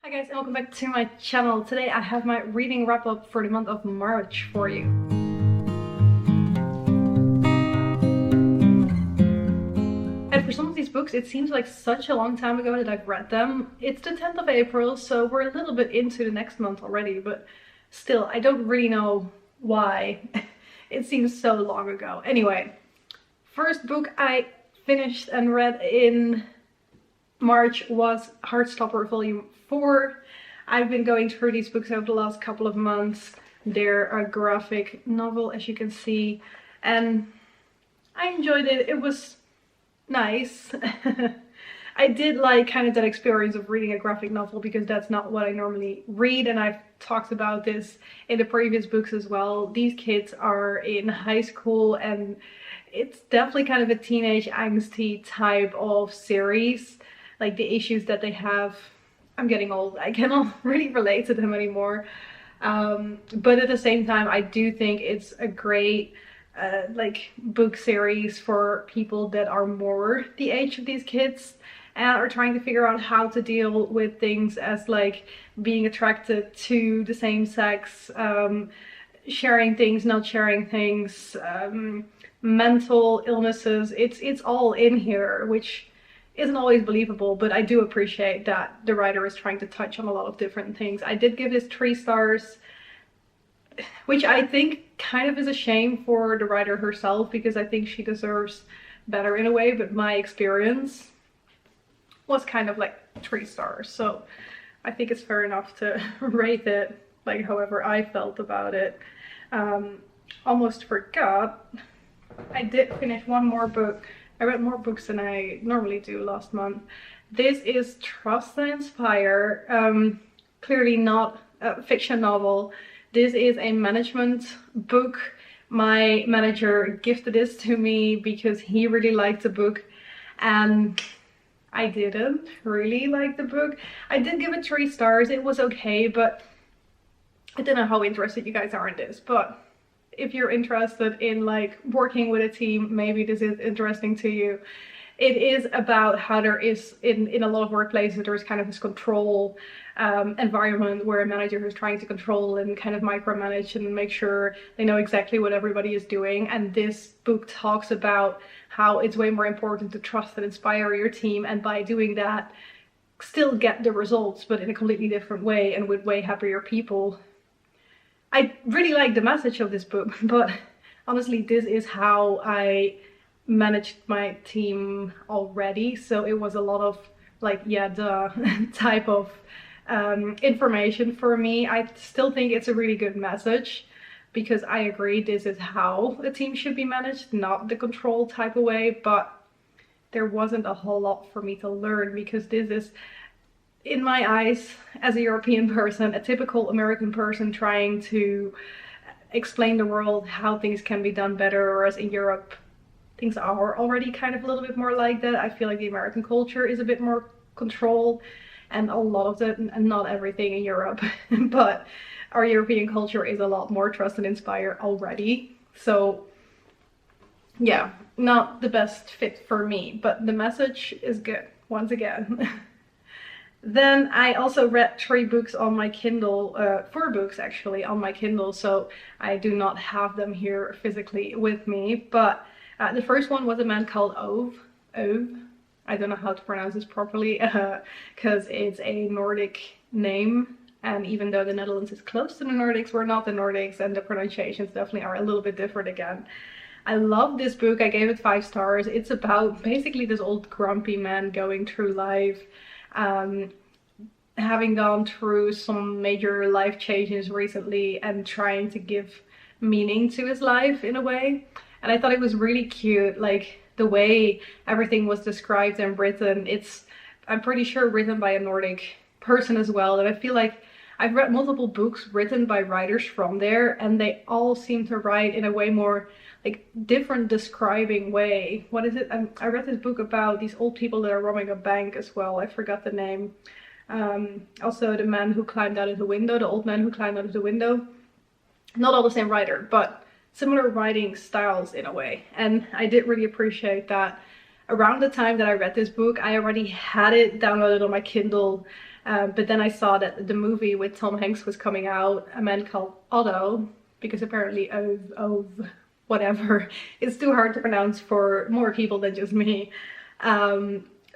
Hi guys, and welcome back to my channel. Today I have my reading wrap up for the month of March for you. And for some of these books, it seems like such a long time ago that I've read them. It's the 10th of April, so we're a little bit into the next month already, but still, I don't really know why. It seems so long ago. Anyway, first book I finished and read in March was Heartstopper Volume 4. I've been going through these books over the last couple of months. They're a graphic novel, as you can see, and I enjoyed it. It was nice. I did like kind of that experience of reading a graphic novel because that's not what I normally read, and I've talked about this in the previous books as well. These kids are in high school and it's definitely kind of a teenage angsty type of series. Like the issues that they have, I'm getting old, I cannot really relate to them anymore. But at the same time, I do think it's a great like book series for people that are more the age of these kids and are trying to figure out how to deal with things as like being attracted to the same sex, sharing things, not sharing things, mental illnesses. It's all in here, which isn't always believable, but I do appreciate that the writer is trying to touch on a lot of different things. I did give this 3 stars, which I think kind of is a shame for the writer herself because I think she deserves better in a way, but my experience was kind of like 3 stars, so I think it's fair enough to rate it like however I felt about it. Almost forgot, I did finish one more book. I read more books than I normally do last month. This is Trust and Inspire. Clearly not a fiction novel. This is a management book. My manager gifted this to me because he really liked the book and I didn't really like the book. I did give it 3 stars. It was okay, but I don't know how interested you guys are in this, but if you're interested in like working with a team, maybe this is interesting to you. It is about how there is in a lot of workplaces there's kind of this control environment where a manager is trying to control and kind of micromanage and make sure they know exactly what everybody is doing. And this book talks about how it's way more important to trust and inspire your team, and by doing that still get the results, but in a completely different way and with way happier people. I really like the message of this book, but honestly, this is how I managed my team already. So it was a lot of like, yeah, duh type of information for me. I still think it's a really good message because I agree this is how a team should be managed, not the control type of way, but there wasn't a whole lot for me to learn because this is, in my eyes, as a European person, a typical American person trying to explain the world how things can be done better, whereas in Europe things are already kind of a little bit more like that. I feel like the American culture is a bit more control, and a lot of it, and not everything in Europe, but our European culture is a lot more trust and inspire already. So yeah, not the best fit for me, but the message is good once again. Then I also read 3 books on my Kindle, 4 books actually on my Kindle, so I do not have them here physically with me. But the first one was A Man Called Ove. I don't know how to pronounce this properly because it's a Nordic name, and even though the Netherlands is close to the Nordics, we're not the Nordics, and the pronunciations definitely are a little bit different again. I love this book. I gave it 5 stars. It's about basically this old grumpy man going through life, having gone through some major life changes recently and trying to give meaning to his life in a way. And I thought it was really cute, like the way everything was described and written. It's, I'm pretty sure, written by a Nordic person as well, and I feel like I've read multiple books written by writers from there and they all seem to write in a way more like different describing way. What is it? I read this book about these old people that are robbing a bank as well. I forgot the name. Also The Man Who Climbed Out of the Window, The Old Man Who Climbed Out of the Window. Not all the same writer, but similar writing styles in a way. And I did really appreciate that around the time that I read this book, I already had it downloaded on my Kindle But then I saw that the movie with Tom Hanks was coming out, A Man Called Ove, because apparently Ove, whatever, it's too hard to pronounce for more people than just me.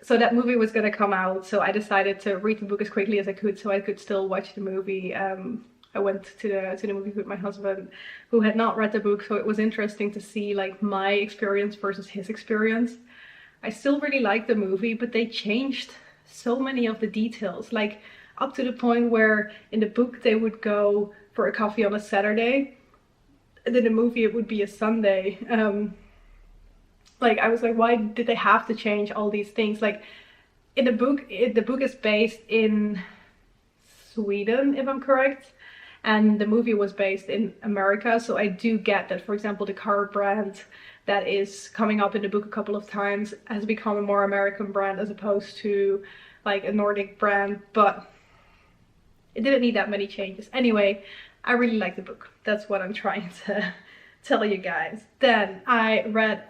So that movie was going to come out, so I decided to read the book as quickly as I could so I could still watch the movie. I went to the movie with my husband, who had not read the book, so it was interesting to see like my experience versus his experience. I still really liked the movie, but they changed so many of the details, like up to the point where in the book they would go for a coffee on a Saturday, and in the movie it would be a Sunday. Like I was like, why did they have to change all these things? Like in the book, the book is based in Sweden, if I'm correct, and the movie was based in America. So I do get that, for example, the car brand that is coming up in the book a couple of times has become a more American brand as opposed to like a Nordic brand, but it didn't need that many changes. Anyway, I really like the book. That's what I'm trying to tell you guys. Then I read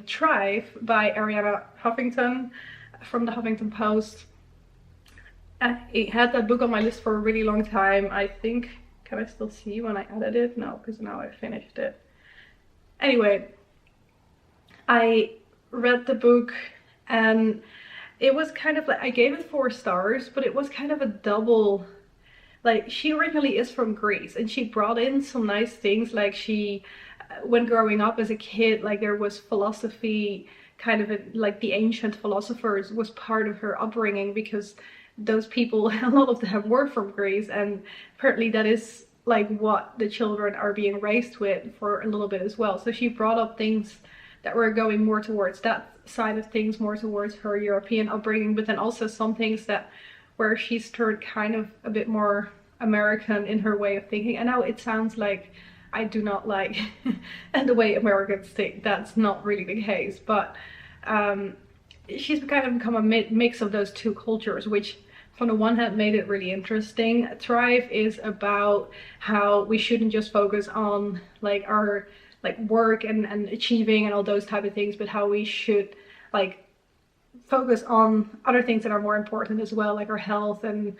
Thrive by Arianna Huffington from the Huffington Post. I had that book on my list for a really long time. I think, can I still see when I added it? No, because now I finished it. Anyway, I read the book and it was kind of like, I gave it 4 stars, but it was kind of a double. Like, she originally is from Greece and she brought in some nice things. Like she, when growing up as a kid, like there was philosophy, kind of like the ancient philosophers was part of her upbringing, because those people, a lot of them were from Greece, and apparently that is like what the children are being raised with for a little bit as well. So she brought up things that were going more towards that side of things, more towards her European upbringing, but then also some things that where she's turned kind of a bit more American in her way of thinking. And now it sounds like I do not like and the way Americans think. That's not really the case, but she's kind of become a mix of those two cultures, which from the one hand made it really interesting. Thrive is about how we shouldn't just focus on like our like work and achieving and all those type of things, but how we should like focus on other things that are more important as well, like our health and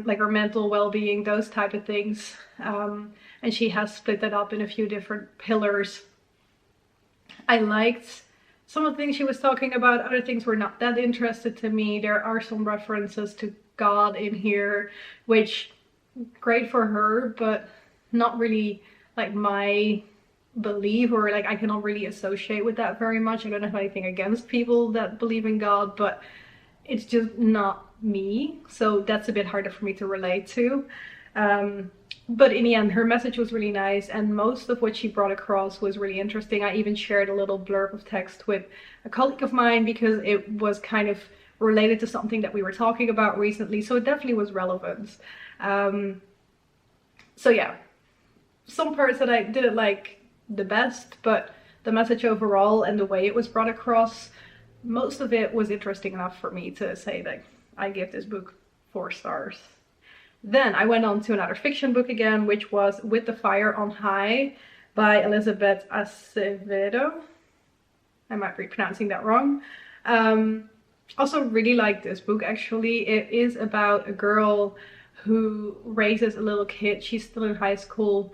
like our mental well-being, those type of things. And she has split that up in a few different pillars. I liked some of the things she was talking about. Other things were not that interested to me. There are some references to God in here, which great for her, but not really like my belief, or like I cannot really associate with that very much. I don't have anything against people that believe in God, but it's just not me, so that's a bit harder for me to relate to. But in the end, her message was really nice, and most of what she brought across was really interesting. I even shared a little blurb of text with a colleague of mine because it was kind of related to something that we were talking about recently, so it definitely was relevant. So yeah, some parts that I didn't like the best, but the message overall and the way it was brought across, most of it was interesting enough for me to say that I give this book 4 stars. Then I went on to another fiction book again, which was With the Fire on High by Elizabeth Acevedo. I might be pronouncing that wrong. Also really like this book actually. It is about a girl who raises a little kid. She's still in high school.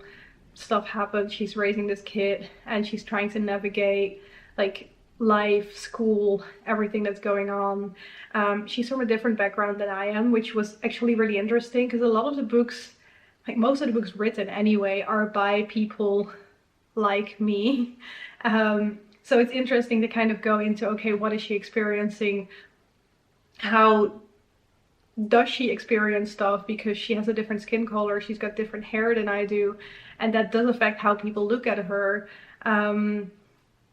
Stuff happens. She's raising this kid and she's trying to navigate like life, school, everything that's going on. She's from a different background than I am, which was actually really interesting because a lot of the books, like most of the books written anyway, are by people like me. So it's interesting to kind of go into, okay, what is she experiencing? How does she experience stuff? Because she has a different skin color, she's got different hair than I do, and that does affect how people look at her.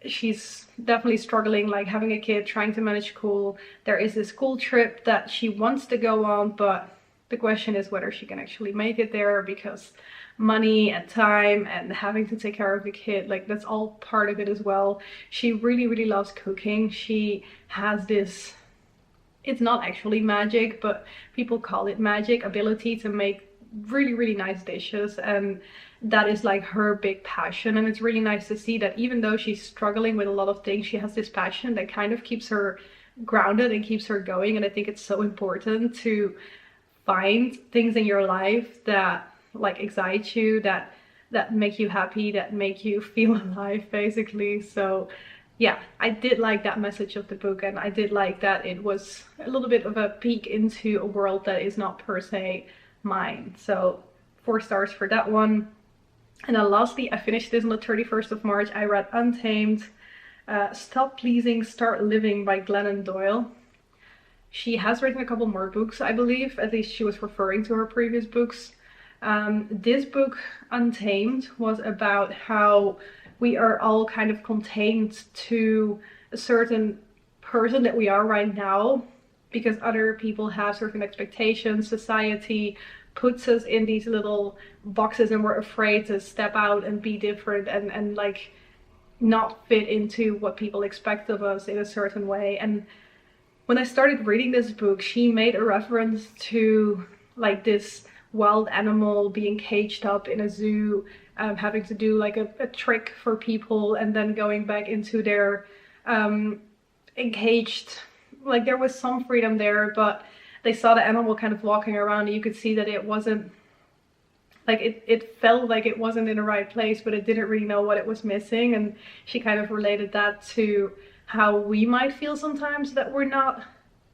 She's definitely struggling, like having a kid, trying to manage school. There is this school trip that she wants to go on, but the question is whether she can actually make it there, because money and time and having to take care of the kid, like that's all part of it as well. She really, really loves cooking. She has this, it's not actually magic, but people call it magic, ability to make really, really nice dishes, and that is like her big passion. And it's really nice to see that even though she's struggling with a lot of things, she has this passion that kind of keeps her grounded and keeps her going. And I think it's so important to find things in your life that like excite you, that make you happy, that make you feel alive, basically. So yeah, I did like that message of the book, and I did like that it was a little bit of a peek into a world that is not per se mine. So 4 stars for that one. And then lastly, I finished this on the 31st of March. I read Untamed, Stop Pleasing, Start Living by Glennon Doyle. She has written a couple more books, I believe. At least she was referring to her previous books. This book, Untamed, was about how we are all kind of contained to a certain person that we are right now because other people have certain expectations. Society puts us in these little boxes and we're afraid to step out and be different and like not fit into what people expect of us in a certain way. And when I started reading this book, she made a reference to like this wild animal being caged up in a zoo, having to do like a trick for people and then going back into their encaged, like there was some freedom there, but they saw the animal kind of walking around and you could see that it wasn't, like it felt like it wasn't in the right place, but it didn't really know what it was missing. And she kind of related that to how we might feel sometimes that we're not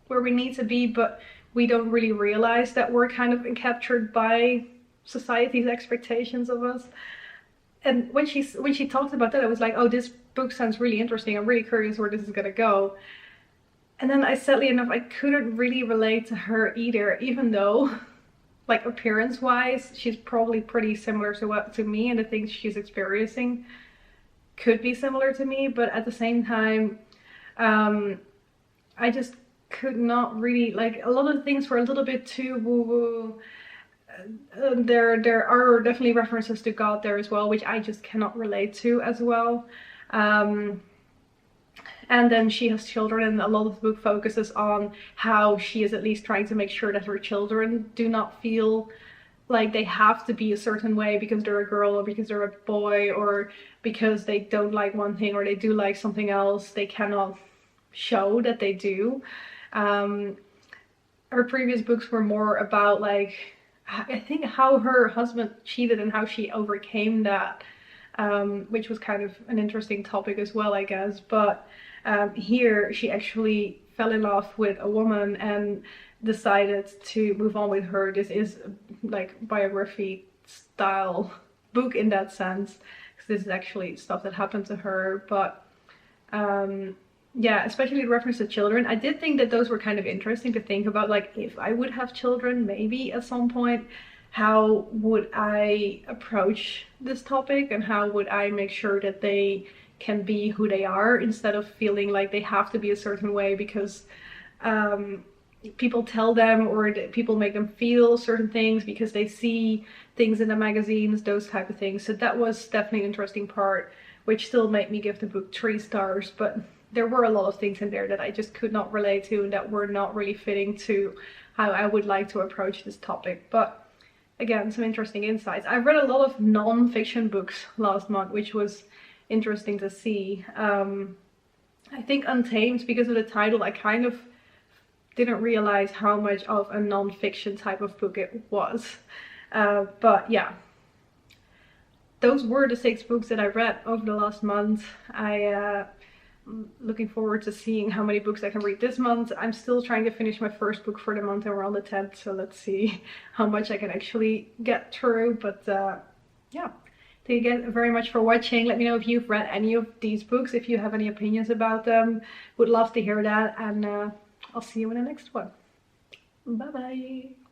where we need to be, but we don't really realize that we're kind of captured by society's expectations of us. And when she talked about that, I was like, oh, this book sounds really interesting. I'm really curious where this is gonna go. And then sadly enough, I couldn't really relate to her either, even though like appearance-wise, she's probably pretty similar to me, and the things she's experiencing could be similar to me, but at the same time, I just could not really, like, a lot of things were a little bit too woo-woo. There are definitely references to God there as well, which I just cannot relate to as well. And then she has children, and a lot of the book focuses on how she is at least trying to make sure that her children do not feel like they have to be a certain way because they're a girl or because they're a boy or because they don't like one thing or they do like something else. They cannot show that they do. Her previous books were more about, like, I think how her husband cheated and how she overcame that, which was kind of an interesting topic as well, I guess. But here she actually fell in love with a woman and decided to move on with her. This is like biography style book in that sense, because this is actually stuff that happened to her. But yeah, especially the reference to children, I did think that those were kind of interesting to think about. Like, if I would have children, maybe at some point, how would I approach this topic and how would I make sure that they can be who they are instead of feeling like they have to be a certain way because people tell them or people make them feel certain things because they see things in the magazines, those type of things. So that was definitely an interesting part, which still made me give the book 3 stars, but there were a lot of things in there that I just could not relate to and that were not really fitting to how I would like to approach this topic. But again, some interesting insights. I read a lot of non-fiction books last month, which was interesting to see. I think Untamed, because of the title, I kind of didn't realize how much of a non-fiction type of book it was. But yeah, those were the 6 books that I read over the last month. I'm looking forward to seeing how many books I can read this month. I'm still trying to finish my first book for the month and we're on the 10th, so let's see how much I can actually get through. But yeah, thank you again very much for watching. Let me know if you've read any of these books, if you have any opinions about them. Would love to hear that, and I'll see you in the next one. Bye bye.